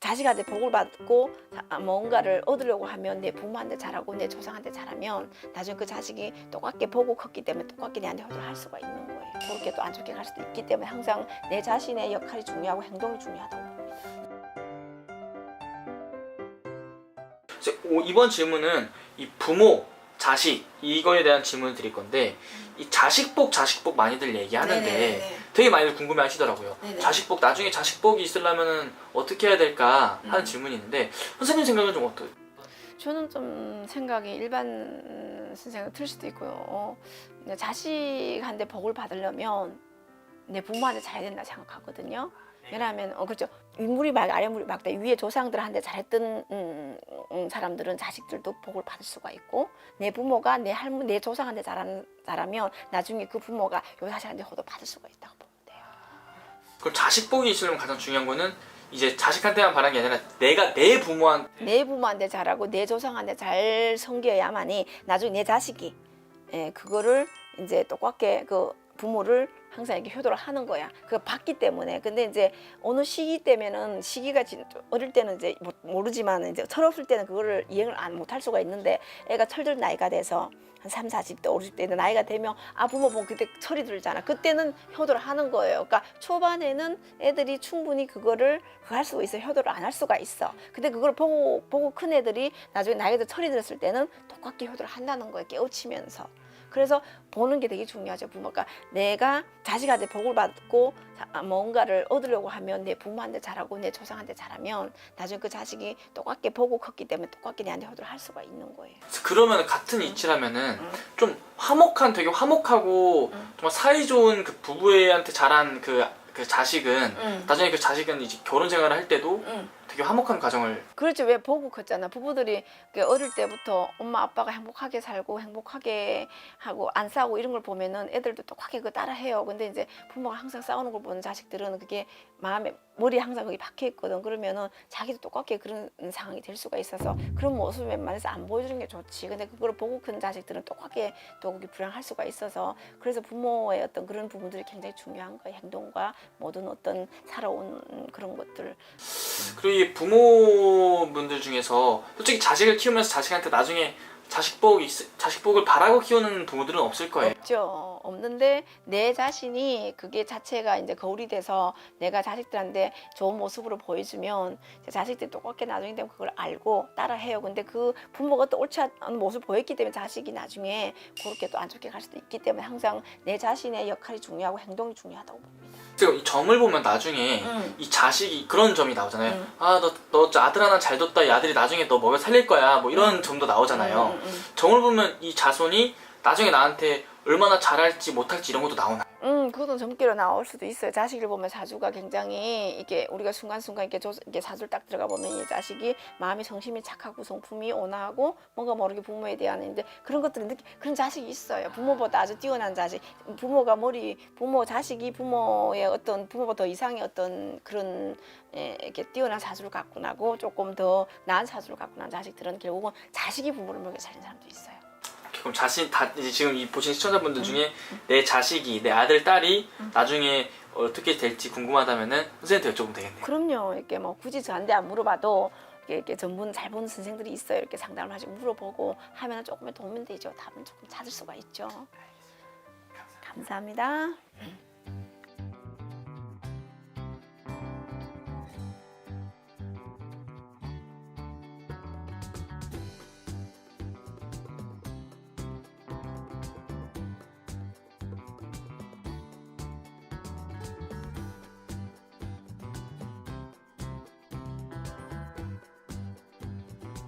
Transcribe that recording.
자식한테 복을 받고 뭔가를 얻으려고 하면 내 부모한테 잘하고 내 조상한테 잘하면 나중에 그 자식이 똑같게 보고 컸기 때문에 똑같게 내한테 효도를 할 수가 있는 거예요. 그렇게 또 안 좋게 갈 수도 있기 때문에 항상 내 자신의 역할이 중요하고 행동이 중요하다고 봅니다. 이번 질문은 이 부모, 자식 이거에 대한 질문을 드릴 건데 이 자식복 많이들 얘기하는데 네네네. 되게 많이들 궁금해 하시더라고요. 네네. 자식복 나중에 자식복이 있으려면 어떻게 해야 될까 하는 질문이 있는데 선생님 생각은 좀 어떠세요? 저는 좀 생각이 일반 선생님 틀릴 수도 있고요. 자식한테 복을 받으려면 내 부모한테 잘해야 된다 생각하거든요. 왜냐하면 그렇죠. 윗물이 맑 아랫물이 맑다. 위에 조상들한테 잘했던 사람들은 자식들도 복을 받을 수가 있고 내 부모가 내 할머니, 내 조상한테 잘하면 나중에 그 부모가 요 자식한테 호도 받을 수가 있다고 보면 돼요. 그럼 자식복이 있으려면 가장 중요한 거는 이제 자식한테만 바라는 게 아니라 내가 내 부모한테 잘하고 내 조상한테 잘 섬겨야만이 나중에 내 자식이 그거를 이제 똑같게 그 부모를 항상 이렇게 효도를 하는 거야. 그거 봤기 때문에. 근데 이제 어느 시기 때면은 시기가 어릴 때는 이제 모르지만 이제 철없을 때는 그거를 이행을 못할 수가 있는데 애가 철들 나이가 돼서 한 3, 40대, 50대 나이가 되면 부모 보면 그때 철이 들잖아. 그때는 효도를 하는 거예요. 그러니까 초반에는 애들이 충분히 그거를 할 수가 있어. 효도를 안 할 수가 있어. 근데 그걸 보고 큰 애들이 나중에 나이가 철이 들었을 때는 똑같게 효도를 한다는 거예요. 깨우치면서. 그래서 보는 게 되게 중요하죠. 부모가 내가 자식한테 복을 받고 뭔가를 얻으려고 하면 내 부모한테 잘하고 내 조상한테 잘하면 나중에 그 자식이 똑같게 보고 컸기 때문에 똑같게 내한테 효도를 할 수가 있는 거예요. 그러면 같은 이치라면은 좀 되게 화목하고 정말 사이 좋은 그 부부애한테 자란 그 자식은 나중에 그 자식은 이제 결혼 생활을 할 때도 되게 화목한 가정을 그렇죠. 왜 보고 컸잖아. 부부들이 어릴 때부터 엄마 아빠가 행복하게 살고 행복하게 하고 안 싸우고 이런 걸 보면은 애들도 똑같게 그거 따라해요. 근데 이제 부모가 항상 싸우는 걸 보는 자식들은 그게 마음에 머리에 항상 거기 박혀 있거든. 그러면은 자기도 똑같게 그런 상황이 될 수가 있어서 그런 모습을 웬만해서 안 보여주는 게 좋지. 근데 그걸 보고 큰 자식들은 똑같게 또 그게 불행할 수가 있어서 그래서 부모의 어떤 그런 부분들이 굉장히 중요한 거예요. 행동과 모든 어떤 살아온 그런 것들. 그리고 이 부모분들 중에서 솔직히 자식을 키우면서 자식한테 나중에 자식복을 바라고 키우는 부모들은 없을 거예요. 없죠. 없는데 내 자신이 그게 자체가 이제 거울이 돼서 내가 자식들한테 좋은 모습으로 보여주면 자식들이 똑같게 나중에 되면 그걸 알고 따라해요. 근데 그 부모가 또 옳지 않은 모습을 보였기 때문에 자식이 나중에 그렇게 또 안 좋게 갈 수도 있기 때문에 항상 내 자신의 역할이 중요하고 행동이 중요하다고 봅니다. 그리고 이 점을 보면 나중에 이 자식이 그런 점이 나오잖아요. 너 아들 하나 잘 뒀다. 이 아들이 나중에 너 먹여 살릴 거야. 뭐 이런 점도 나오잖아요. 점을 보면 이 자손이 나중에 나한테 얼마나 잘할지 못할지 이런 것도 나오나요? 그것은 점괘로 나올 수도 있어요. 자식을 보면 사주가 굉장히 이게 우리가 순간순간 이렇게 사주를 딱 들어가 보면 이 자식이 마음이 성심이 착하고 성품이 온화하고 뭔가 모르게 부모에 대한 이제 그런 것들을 그런 자식이 있어요. 부모보다 아주 뛰어난 자식. 자식이 부모의 어떤 부모보다 더 이상의 어떤 그런 이렇게 뛰어난 사주를 갖고 나고 조금 더 나은 사주를 갖고 난 자식들은 결국은 자식이 부모를 먹여 살린 사람도 있어요. 그럼 이제 지금 이 보신 시청자분들 중에 내 자식이 내 아들 딸이 나중에 어떻게 될지 궁금하다면은 선생님한테 여쭤보면 되겠네요. 그럼요. 이렇게 뭐 굳이 저한테 안 물어봐도 이렇게 전문 잘 보는 선생들이 있어요. 이렇게 상담을 하시고 물어보고 하면 조금의 도움이 되죠. 답은 조금 찾을 수가 있죠. 감사합니다.